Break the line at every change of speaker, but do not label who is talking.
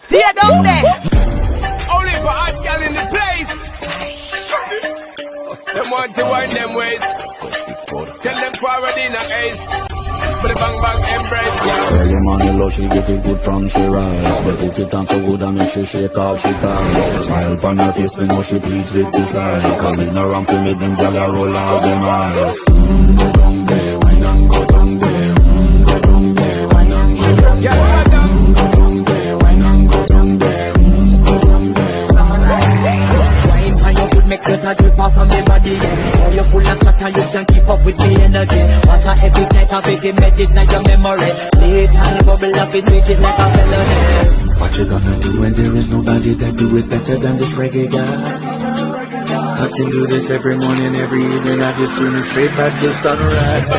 See you down there.
Only for hot girl in the place. Them want to wind them ways. Tell them forward in a ace. But the bang bang embrace, yeah.
Early morning low, she get it good from she rise. But put it on so good and make she shake off she ties. Smile upon her face, me know she pleased with this eye. Coming around to me, them gyal a roll out them eyes. Go down there, wine and go down there. Go down there, wine and go down there. Go down there, wine and go down there. Go down there.
Wine for your food makes it a drip off from the body, yeah. Oh, you're full of chat and you can keep up with the energy. What a epic night of it, it like your memory. Lead and bubble up, it reach it like a melody.
What you gonna do when there is nobody that do it better than this reggae guy? I can do this every morning, every evening. I just tune it straight back to sunrise.